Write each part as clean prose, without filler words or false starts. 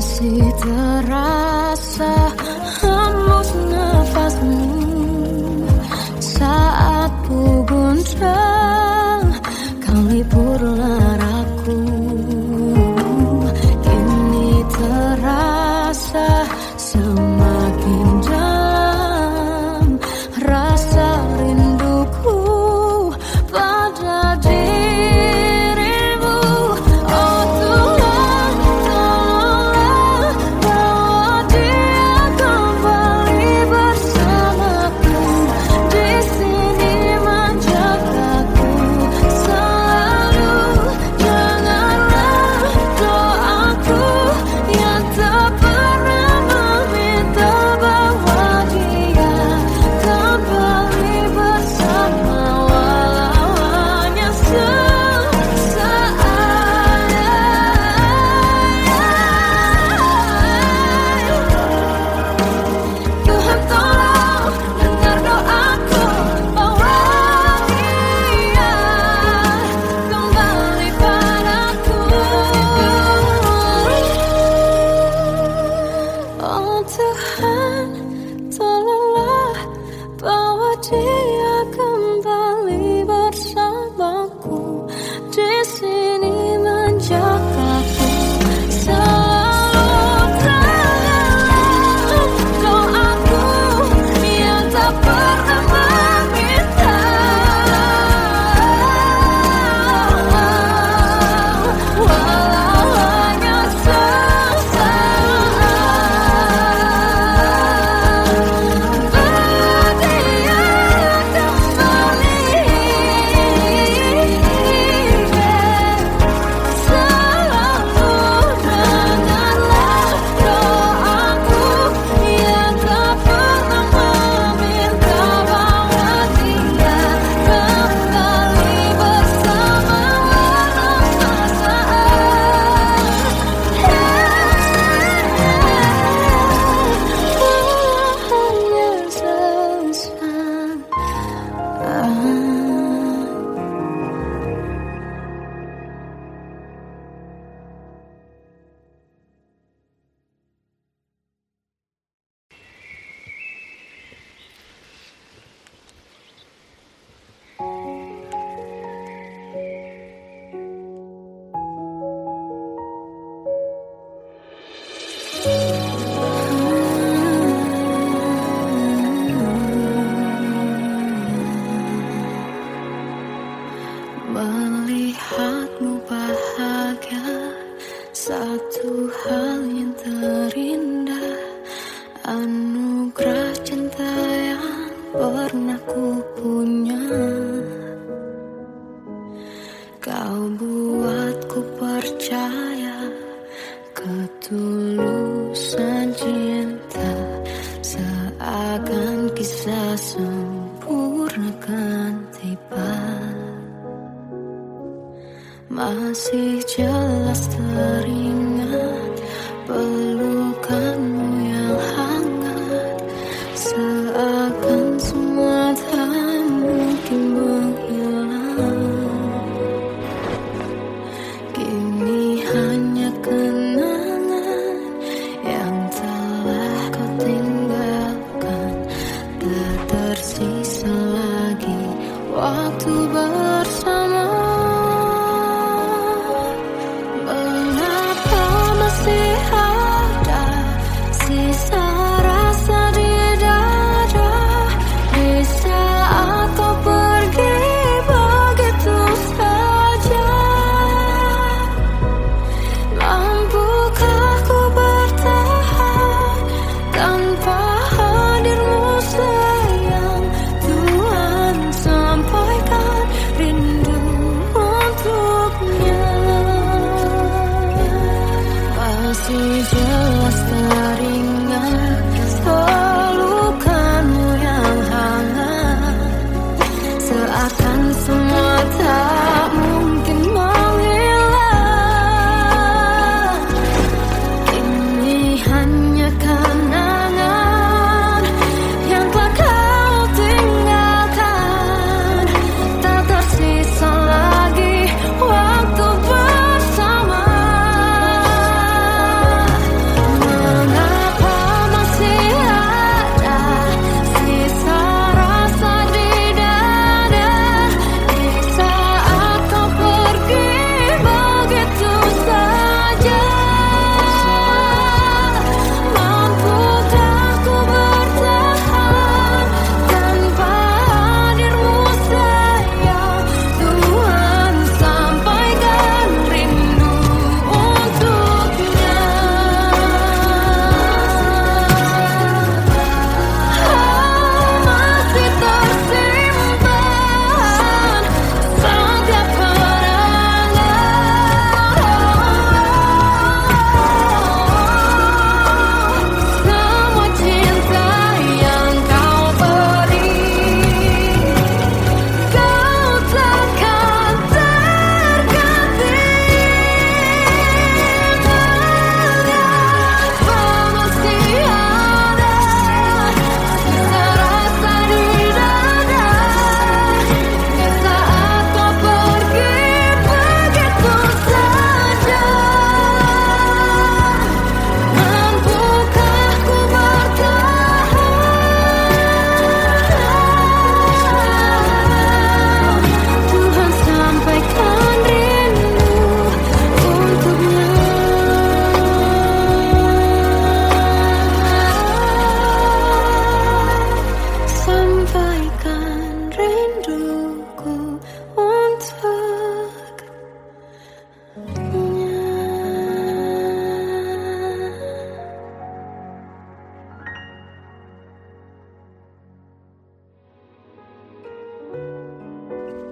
Masih terasa hembus nafasmu saat ku gunjang kau libur laraku. Kini terasa semakin dalam rasa rinduku pada dirimu. Oh Tuhan, tolonglah bawa dia kembali bersamaku. Di sini menjagaku selalu. Janganlah doaku yang tak pernah meminta bawa dia kembali bersama, walau hanya sesaat. Tuhan tolong dengar doaku, bawa dia kembali padaku. Oh Tuhan, tolonglah bawa dia kembali bersamaku. Di sini menjagaku selalu. Janganlah doaku yang tak pernah meminta, walau hanya sesaat. Berdia kembali selalu. Dengarlah doaku yang tak pernah meminta, bawa dia kembali bersama, walau sesaat. Hanya sesaat. Melihatmu bahagia, satu hal yang terindah, anugerah cinta yang pernah ku punya. Kau buatku percaya ketulusan cinta, seakan kisah sempurna kan tiba. Masih jelas teringat pelukanmu yang hangat, seakan semua tak mungkin menghilang. Kini hanya kenangan yang telah kau tinggalkan, tak tersisa lagi waktu bersama. Mengapa masih ada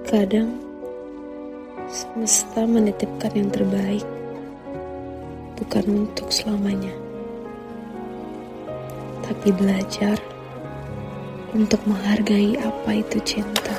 Kadang semesta menitipkan yang terbaik, bukan untuk selamanya, tapi belajar untuk menghargai apa itu cinta.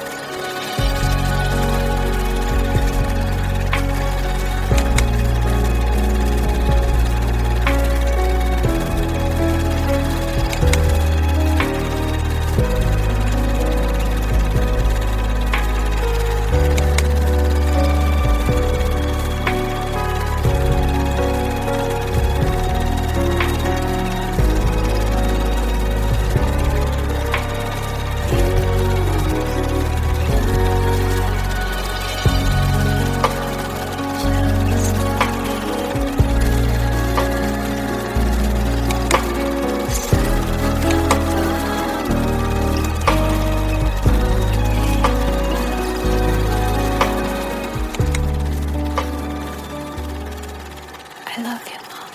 I love you, Mom.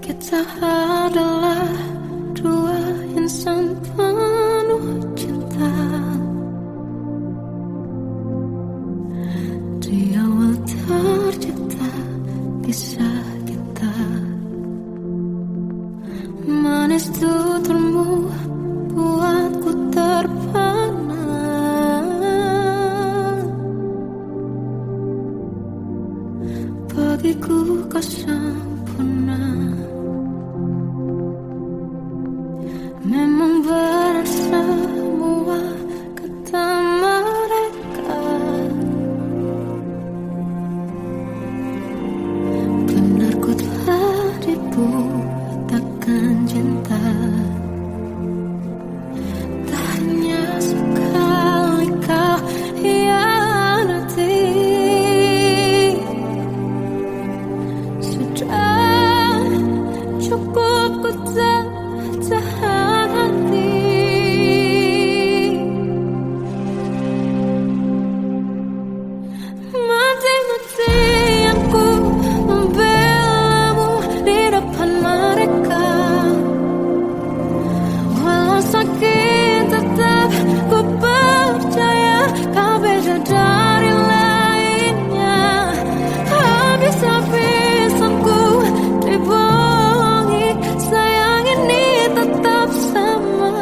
Kita adalah dua insan penuh cinta. Di awal tercipta kisah kita, manis tuturmu buatku terpana. Bagiku kau sempurna, memang berat semua kata mereka. Benar ku telah dibutakan cinta, tak hanya sekali kau hianati. Sudah cukup ku tak tahan hati. Mati-matian ku membelamu di depan mereka. Walau sakit tetap ku percaya kau beda dari lainnya. Habis-habisan ku dibohongi, sayang ini tetap sama.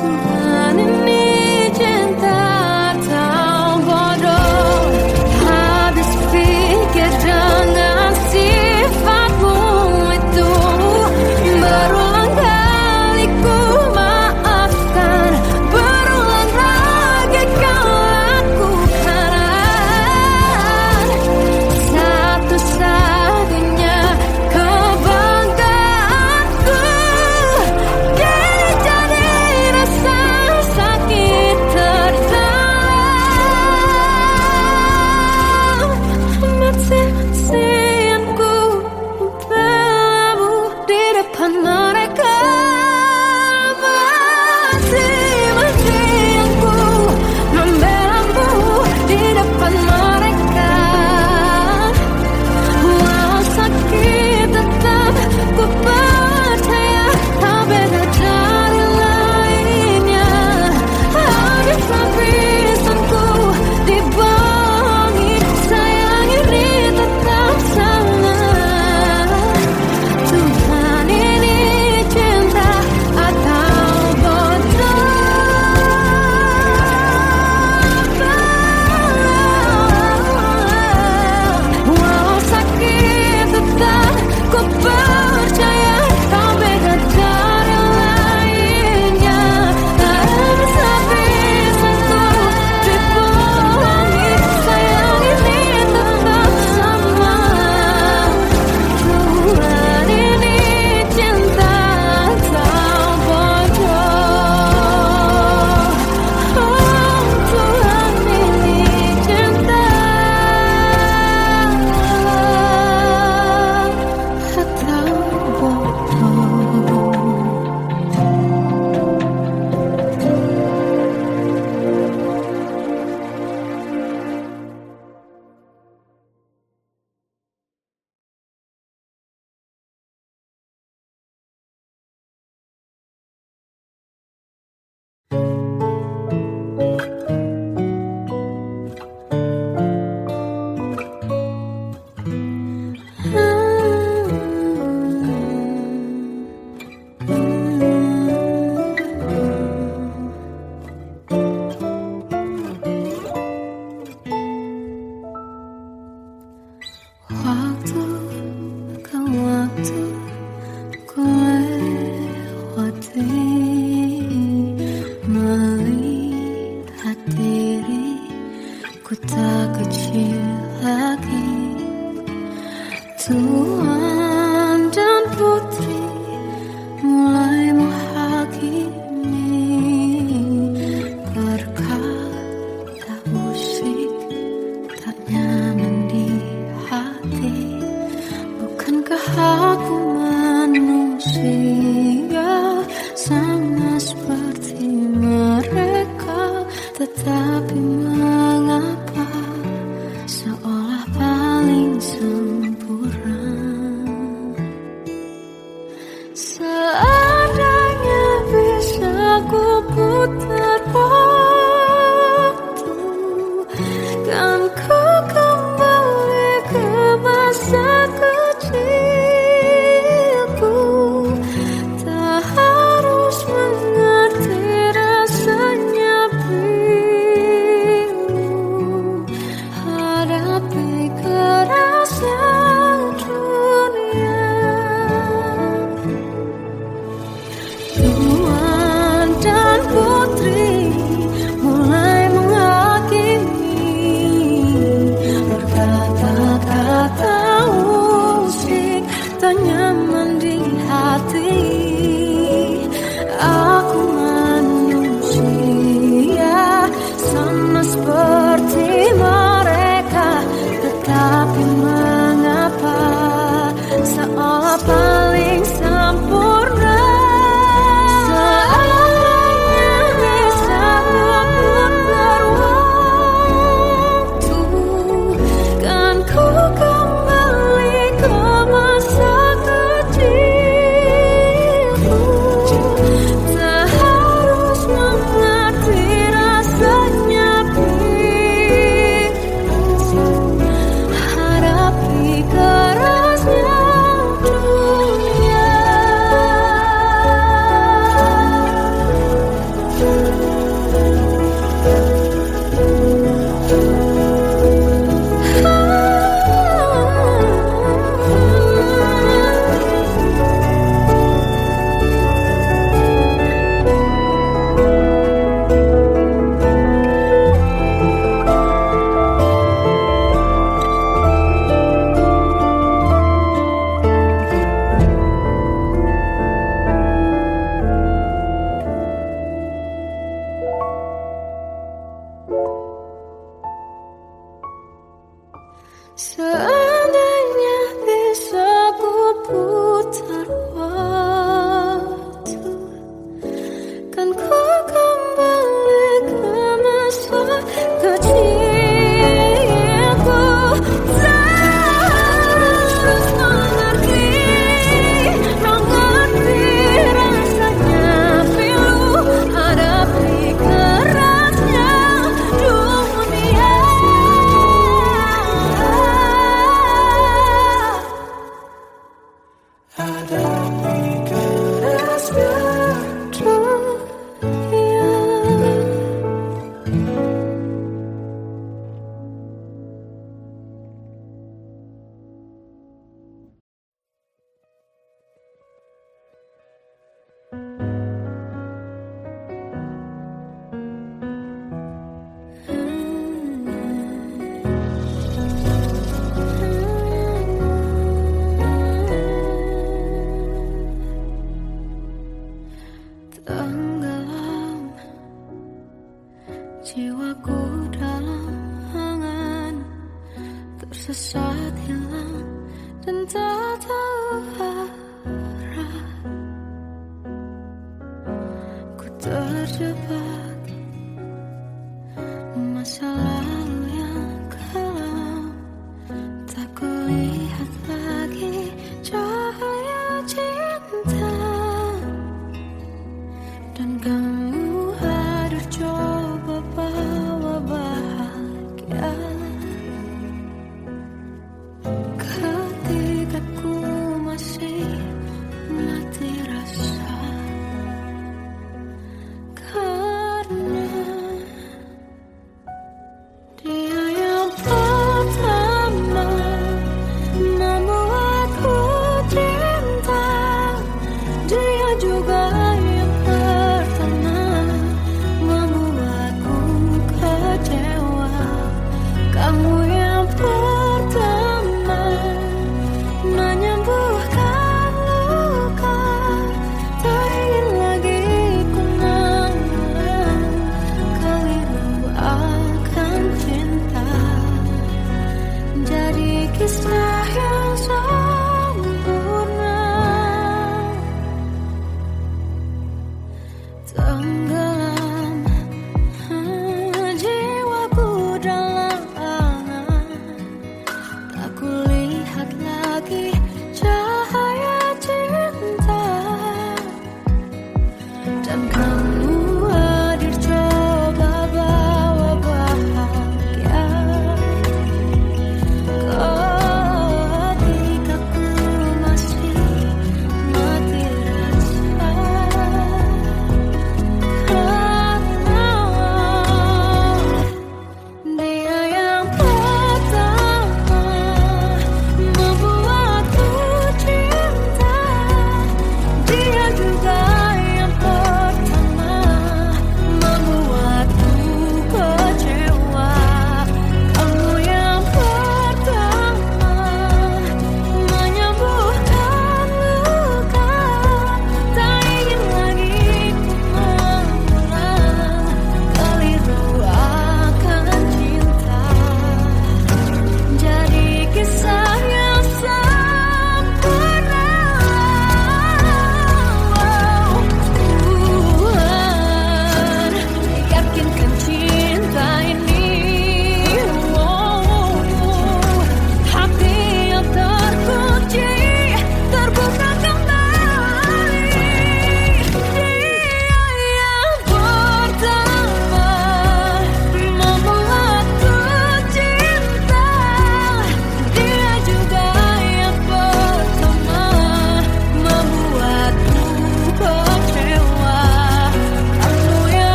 Tuhan ini cinta atau bodoh. ku tak kecil lagi. Tuan dan putri mulai menghakimi berkata musik tak nyaman di hati. Bukankah aku manusia sama seperti mereka, tetapi mengapa seolah paling sempurna? Seandainya bisa ku putar waktu, kan ku kembali ke masa kecilku. Tak harus mengerti rasanya bingung hadapi kerasnya dunia. Tuan dan putri mulai menghakimi berkata-kata musik tak nyaman di hati. Aku manusia sama seperti mereka, tetapi mengapa seolah paling sempurna? Seandainya bisa memutar waktu, kan ku kembali ke masa kecilku. Tak harus mengerti rasanya bingung hadapi kerasnya dunia. Seandainya bisa ku putar waktu, kan ku kembali ke masa kecilku. Tak harus mengerti rasanya pilu hadapi kerasnya dunia. Hadapi kerasnya dunia. Tenggelam jiwaku dalam angan, tersesat hilang dan tak tahu arah. Ku terjebak masa lalu yang kelam, tak kulihat lagi cahaya cinta. Dan kamu hadir coba bawa bahagia. Ketika ku masih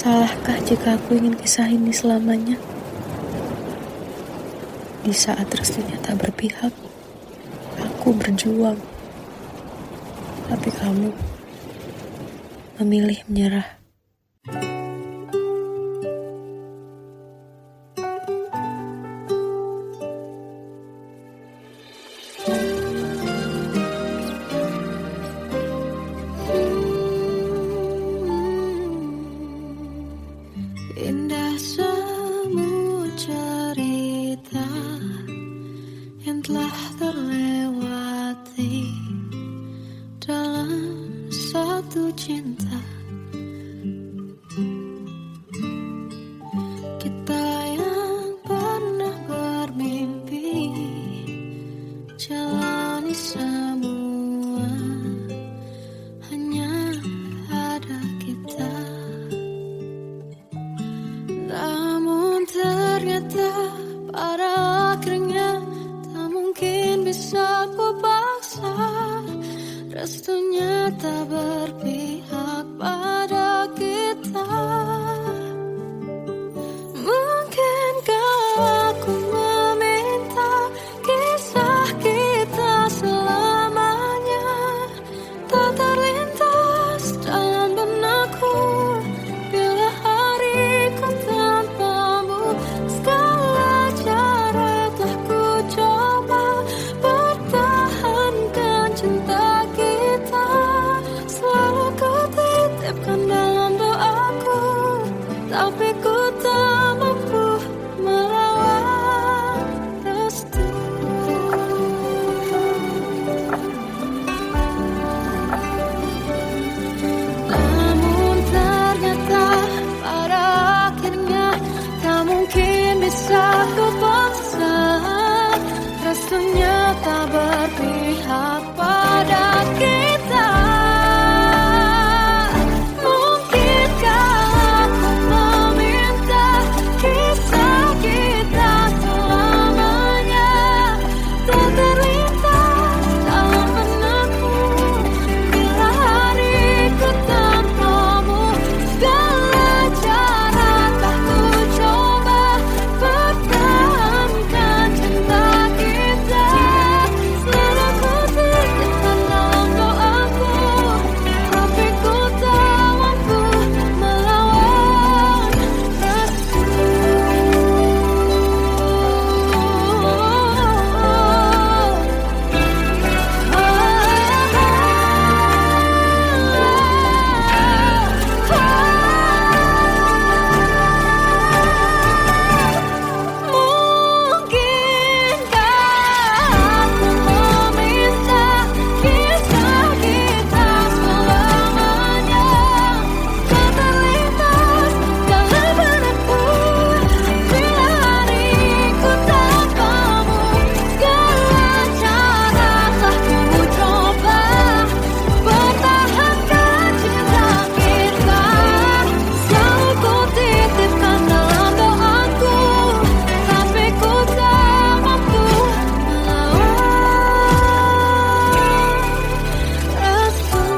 Salahkah jika aku ingin kisah ini selamanya? Di saat restunya tak berpihak, aku berjuang. Tapi kamu memilih menyerah. Indah semua cerita yang telah terlewati dalam satu cinta. Kita yang pernah bermimpi jalani semua, hanya ada kita. Namun ternyata pada akhirnya tak mungkin bisa ku paksa. Restunya tak berpihak pada kita. Mungkinkah aku meminta kisah kita selamanya tak terlintas dalam benakku bila hariku tanpamu. Segala cara telah ku coba pertahankan cinta kita. Selalu ku titipkan dalam doaku, tapi ku tak mampu melawan restu. Namun ternyata pada akhirnya tak mungkin bisa ku paksa. Restunya tak berpihak pada kita. Mungkinkah aku meminta kisah kita selamanya tak terlintas dalam benakku bila hariku tanpamu. Segala cara telah ku coba pertahankan cinta kita. Selalu ku titipkan dalam doaku, tapi ku tak mampu melawan restu. Mungkinkah aku meminta kisah kita selamanya tak terlintas dalam benakku bila hariku tanpamu. Segala cara telah ku coba pertahankan cinta kita. Selalu ku titipkan dalam doaku, tapi ku tak mampu melawan restu.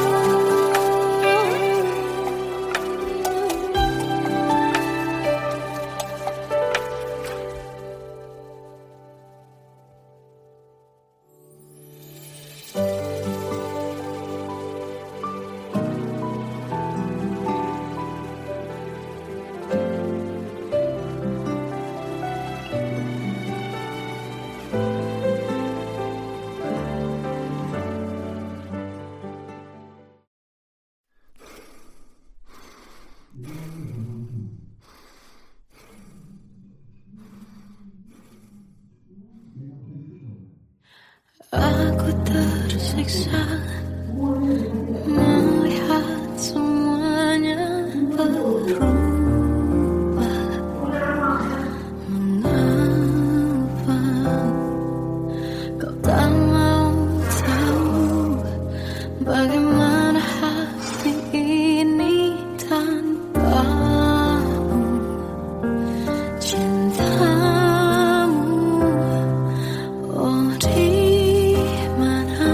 Aku tersiksa melihat semuanya berubah. Mengapa kau tak mau tahu bagaimana hati ini tanpamu? Cintamu, oh di mana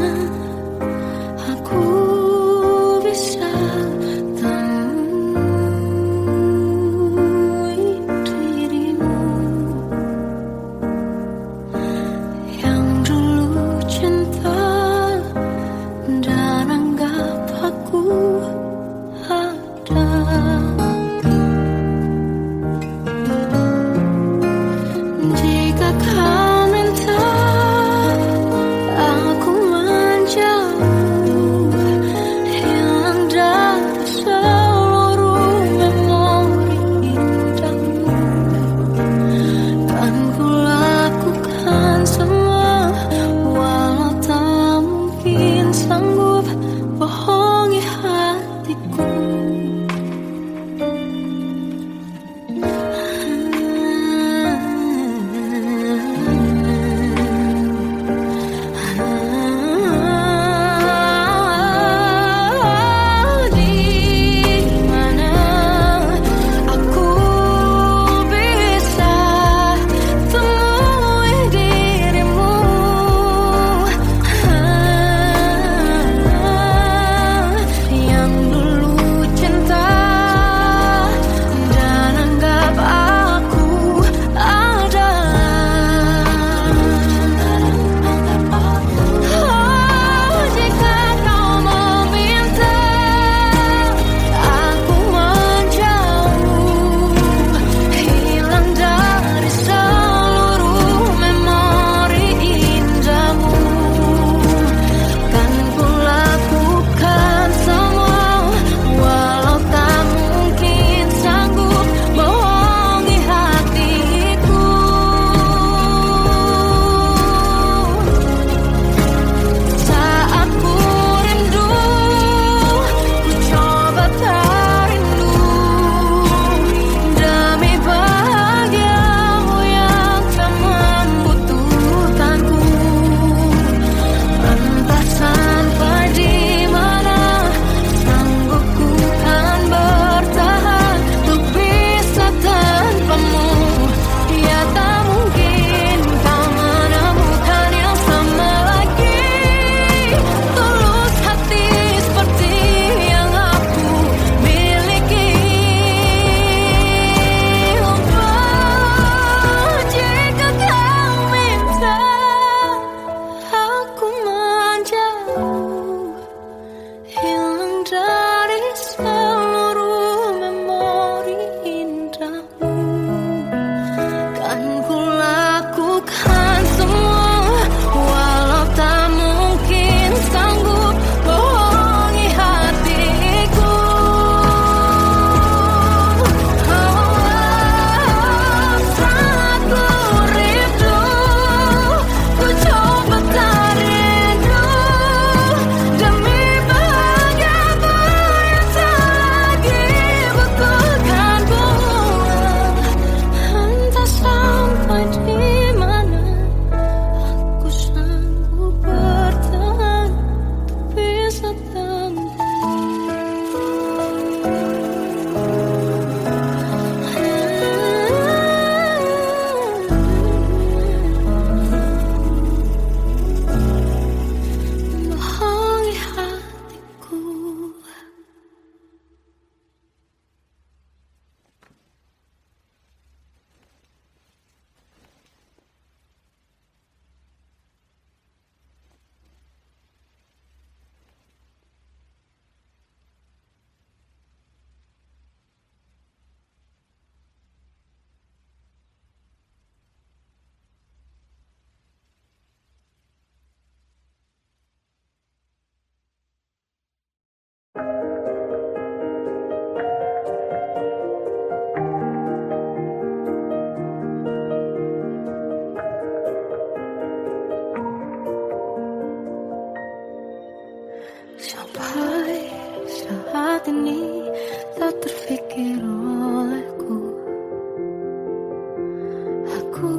Ku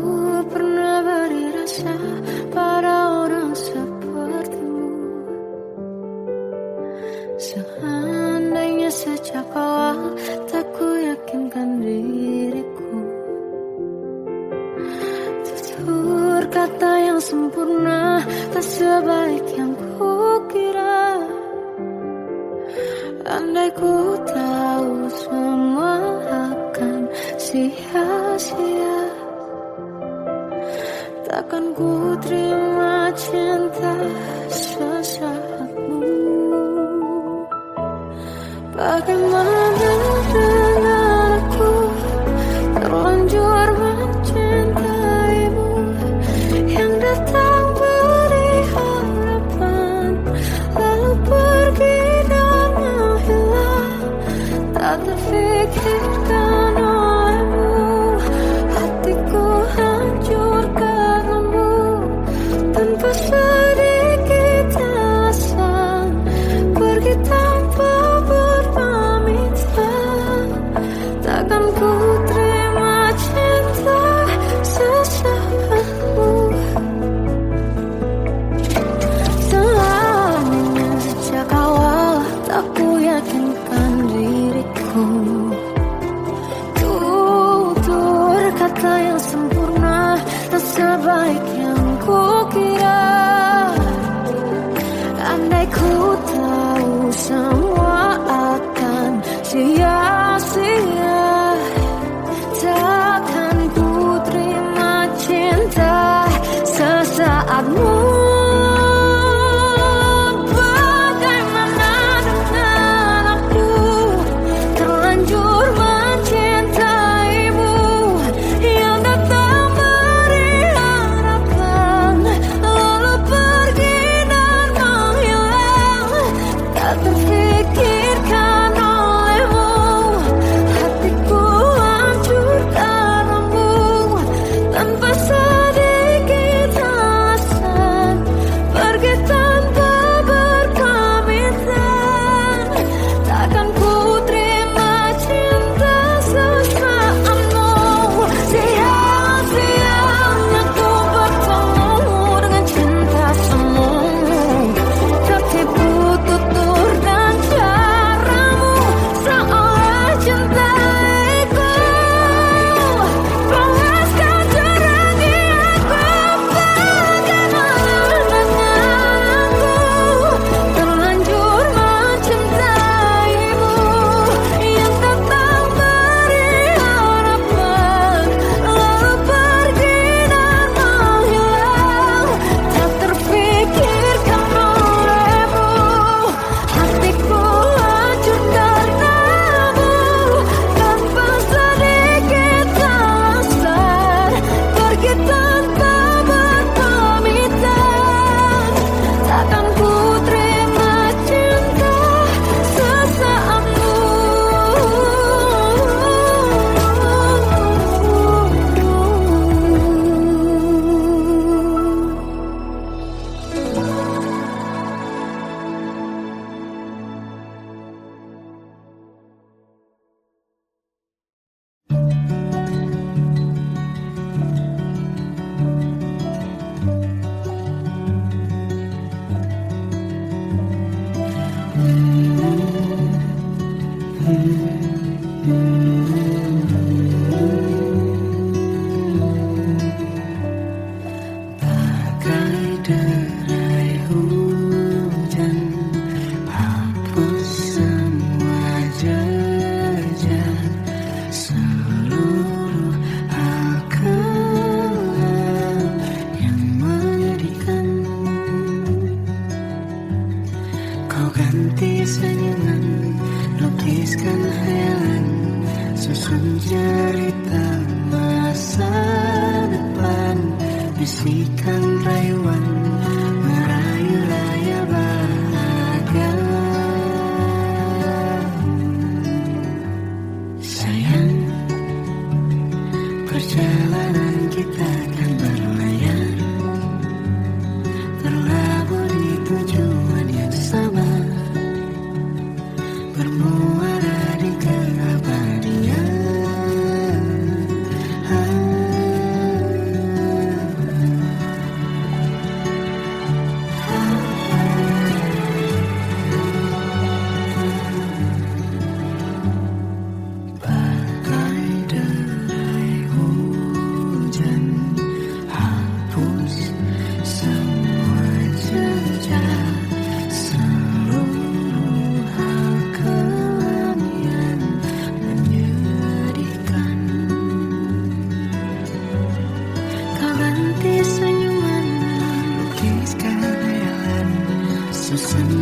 pernah beri rasa pada orang sepertimu. Seandainya sejak awal tak ku yakinkan diriku, tutur kata yang sempurna tak sebaik yang ku kira. Andai ku tahu semua akan sia-sia, takkan ku terima cinta sesaatmu. Bagaimana dengan aku terlanjur mencintaimu, yang datang beri harapan lalu pergi dan menghilang, tak terfikirkan olehmu. Hatiku hancur karenamu tanpa sedikit alasan, pergi tanpa berpamitan.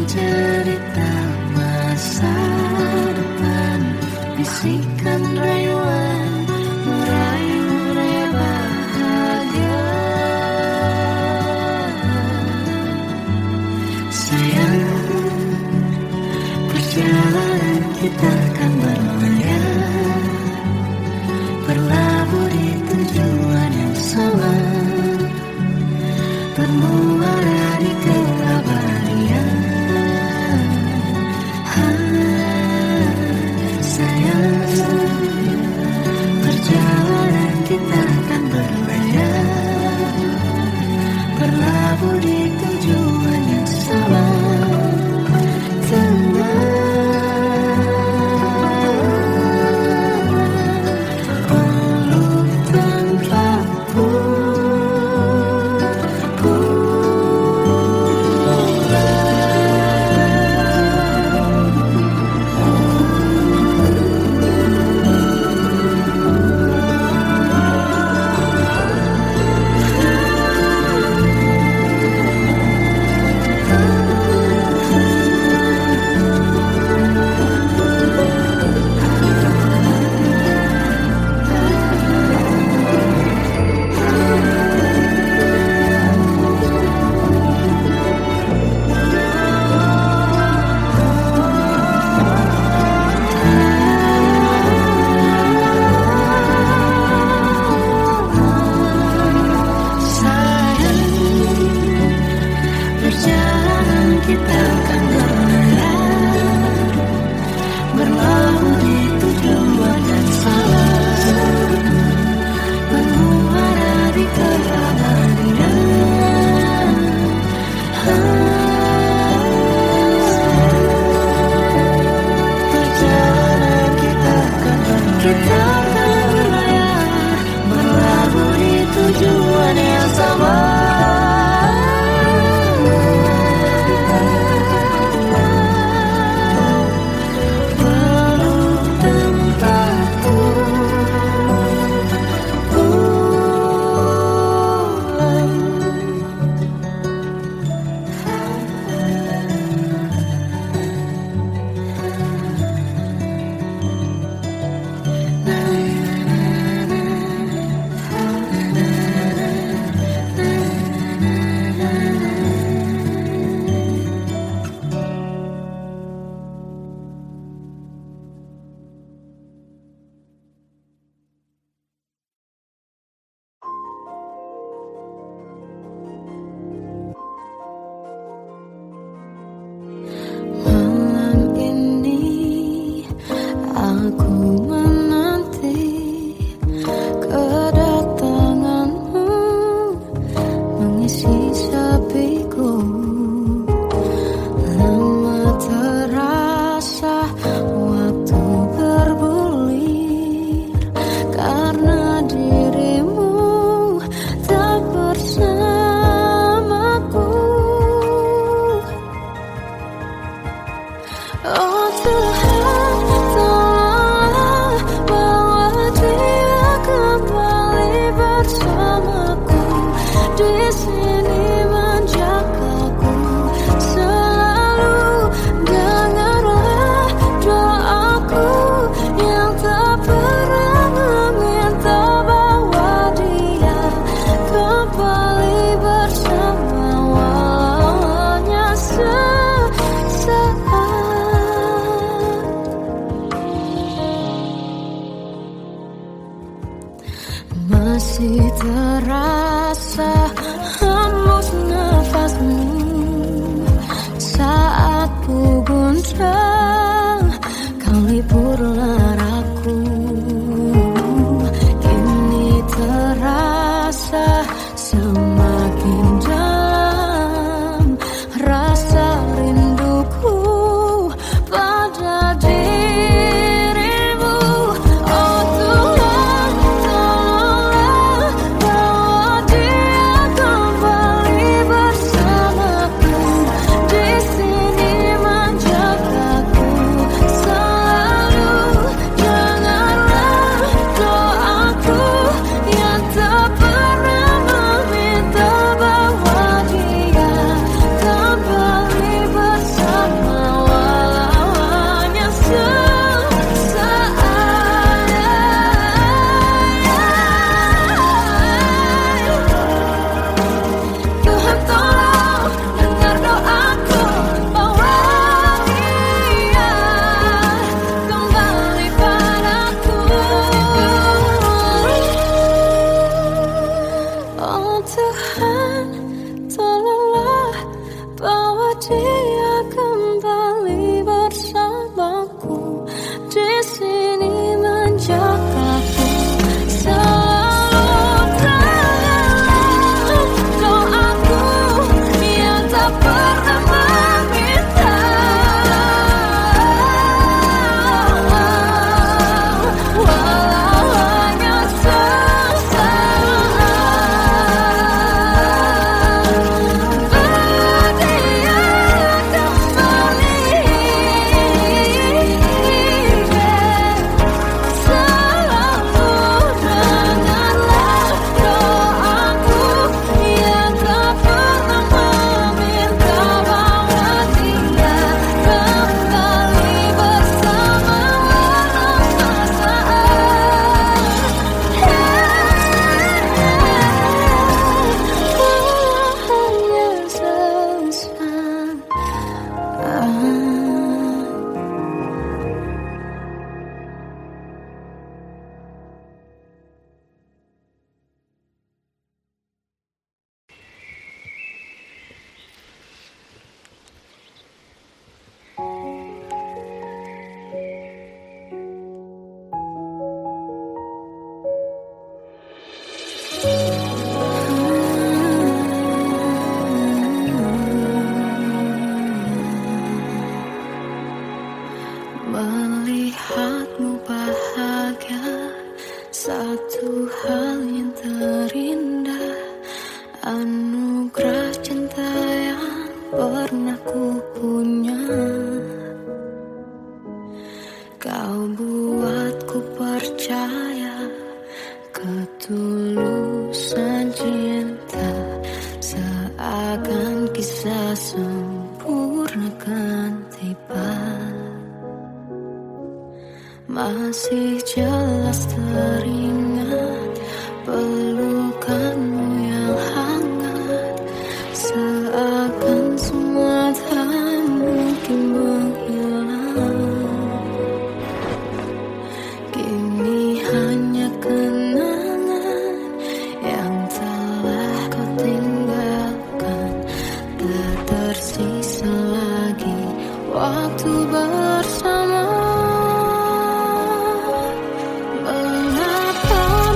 cerita masa depan, bisikan rayuan meraih bahagia. Sayang, perjalanan kita akan berlayar, berlabuh di tujuan yang sama, bermuara di keabadian. Sayang, perjalanan kita akan berlayar, berlabuh di tujuan yang sama. Kita akan berlayar, berlabuh di tujuan yang sama, bermuara di keabadian. Perjalanan kita akan berlayar, berlabuh di tujuan yang sama. Malam ini aku menanti kedatanganmu, mengisi sepiku. Lama terasa waktu bergulir, karena dirimu tak bersamaku. Oh Tuhan, tolonglah bawa dia kembali bersamaku, di sini menjagaku selalu. Dengarlah doaku yang tak pernah meminta, bawa dia kembali bersama walaunya sesaat. Masih terasa hembus nafasmu saat ku gundah, kau liburlah aku. Kini terasa semakin dalam rasa rinduku pada dirimu. Oh Tuhan, tolonglah bawa dia kembali bersamaku, di sini menjagaku selalu. Dengarlah doaku yang tak pernah meminta, bawa Tuhan, tolonglah bawa dia kembali bersamaku di sini menjagaku. Selalu dengarlah doaku yang tak pernah meminta. Walau hanya sesaat, berdia kembali. Selalu dengarlah doaku yang tak pernah meminta. Bawa dia kembali bersama walau sesaat. Melihatmu bahagia, satu hal yang terindah, anugerah cinta yang pernah ku punya. Kau buatku percaya ketulusan cinta, seakan kisah sempurna kan tiba. Masih jelas teringat pelukanmu yang hangat, seakan semua tak mungkin menghilang. Kini hanya kenangan yang telah kau tinggalkan, tak tersisa lagi waktu bersama. Mengapa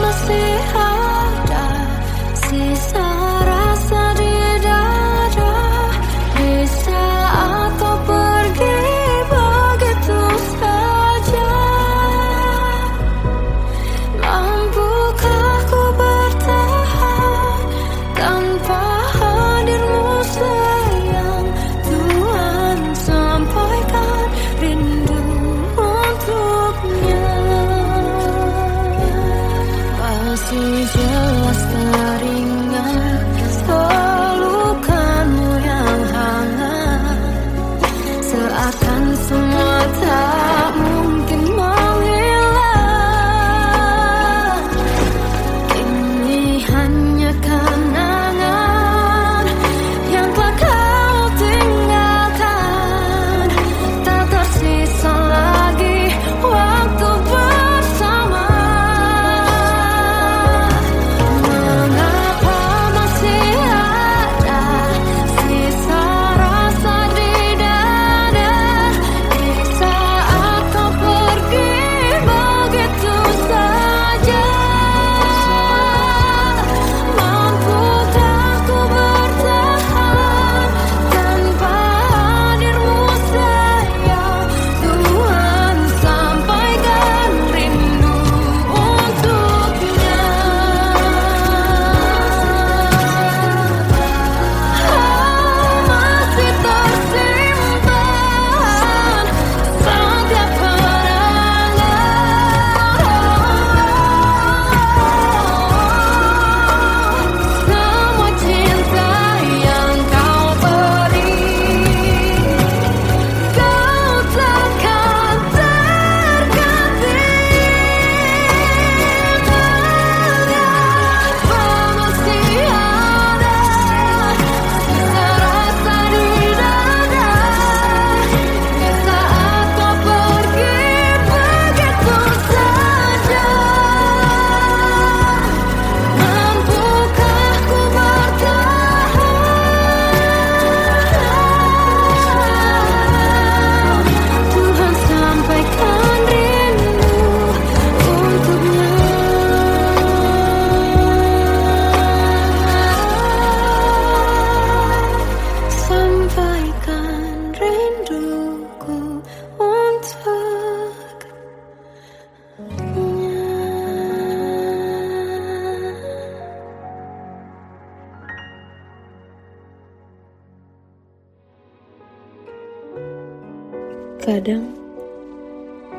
Kadang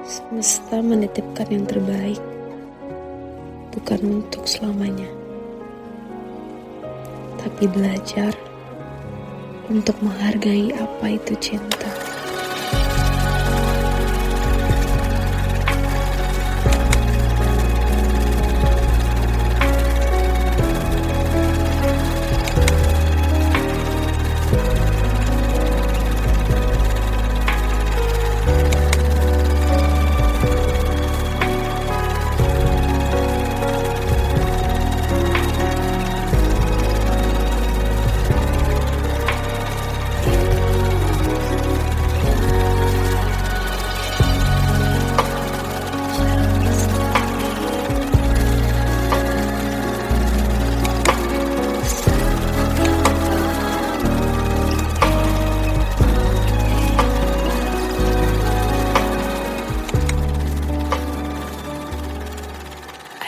semesta menitipkan yang terbaik, bukan untuk selamanya, tapi belajar untuk menghargai apa itu cinta.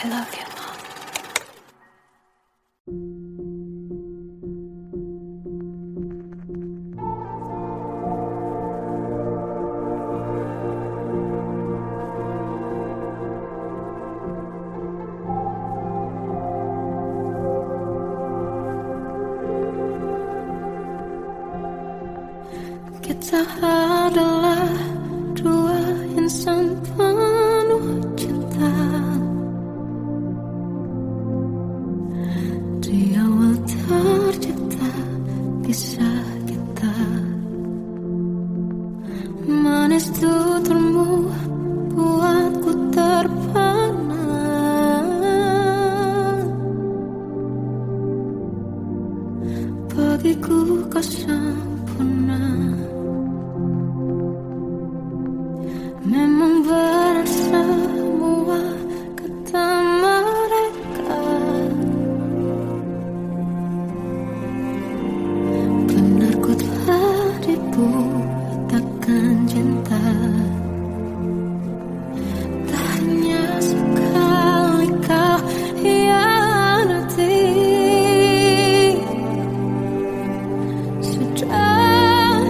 I love you, Mom. Kita adalah dua insan penuh cinta. Di awal tercipta kisah kita, manis tuturmu buatku terpana. Bagiku kau sempurna. Memang berat semua kata mereka, benar ku telah dibutakan cinta. Tak hanya sekali kau hianati, sudah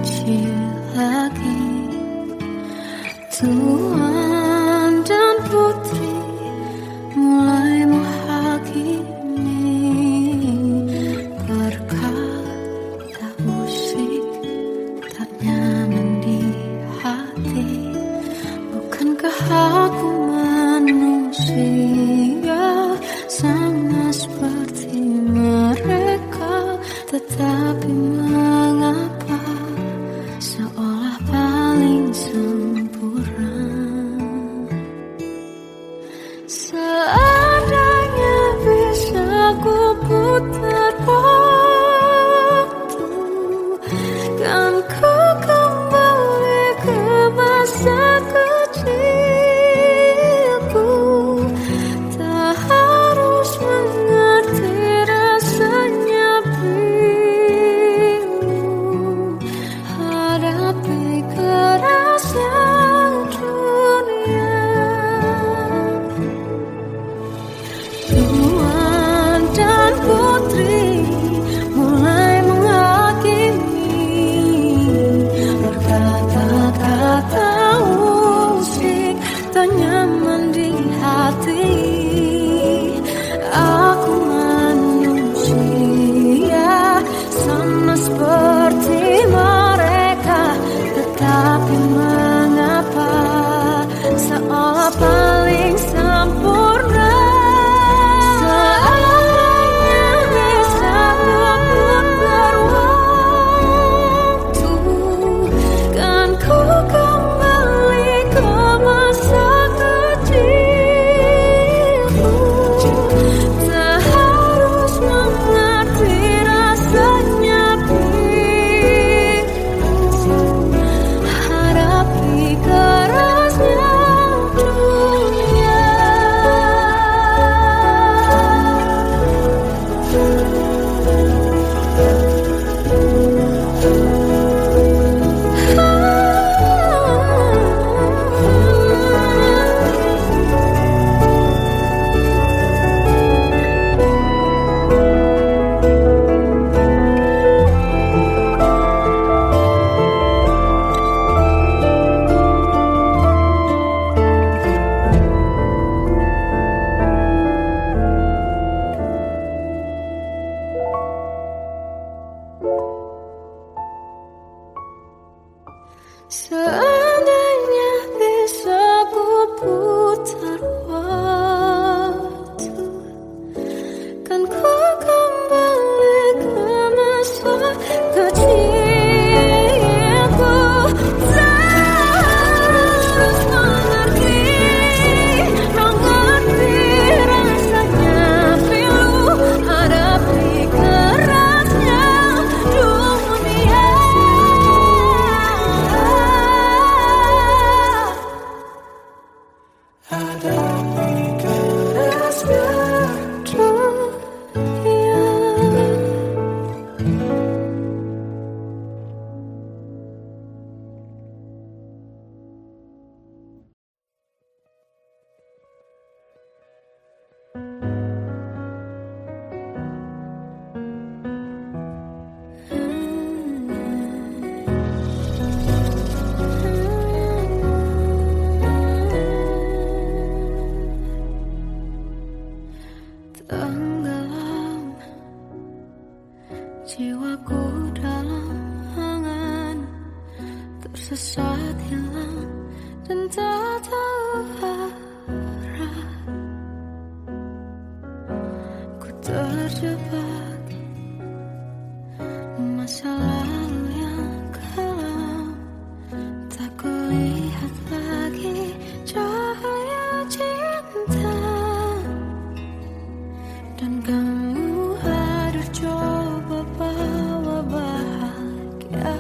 kecil lagi. Tuan dan putri mulai menghakimi berkata musik tak nyaman di hati. Bukankah aku manusia sama seperti mereka, tetapi mengapa seolah paling sempurna? Seandainya bisa ku putar waktu, kan ku kembali ke masa kecilku. Tak harus mengerti rasanya pilu, hadapi kerasnya dunia. Tuan dan putri mulai menghakimi berkata-kata musik tak nyaman di hati. Aku manusia sama seperti mereka, tetapi mengapa seolah paling sempurna? Seandainya bisa memutar waktu, kan ku kembali ke masa kecilku. Tak harus mengerti rasanya pilu, hadapi kerasnya dunia. Seandainya bisa ku putar waktu, kan ku kembali ke masa kecilku. Tak harus mengerti rasanya pilu, hadapi kerasnya dunia. Hadapi kerasnya dunia. Tenggelam jiwaku dalam angan, tersesat hilang dan tak tahu arah. Ku terjebak masa lalu yang kelam, tak kulihat lagi cahaya cinta. Dan kamu hadir coba bawa bahagia.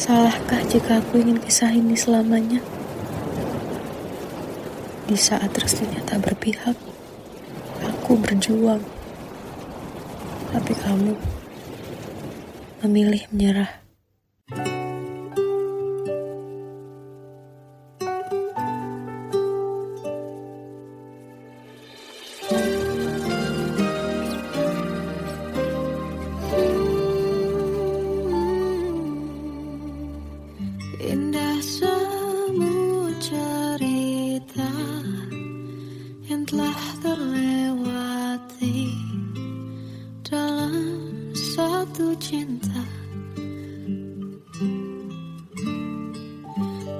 Salahkah jika aku ingin kisah ini selamanya? Di saat restunya tak berpihak, aku berjuang. Tapi kamu memilih menyerah. Indah semua cerita yang telah terlewati dalam satu cinta.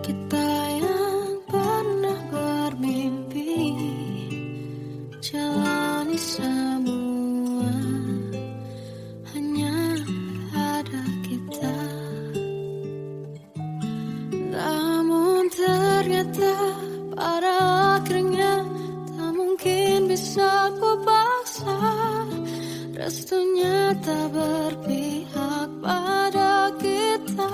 Kita yang pernah bermimpi jalani semua, hanya ada kita. Namun ternyata pada akhirnya tak mungkin bisa ku paksa. Restunya tak berpihak pada kita.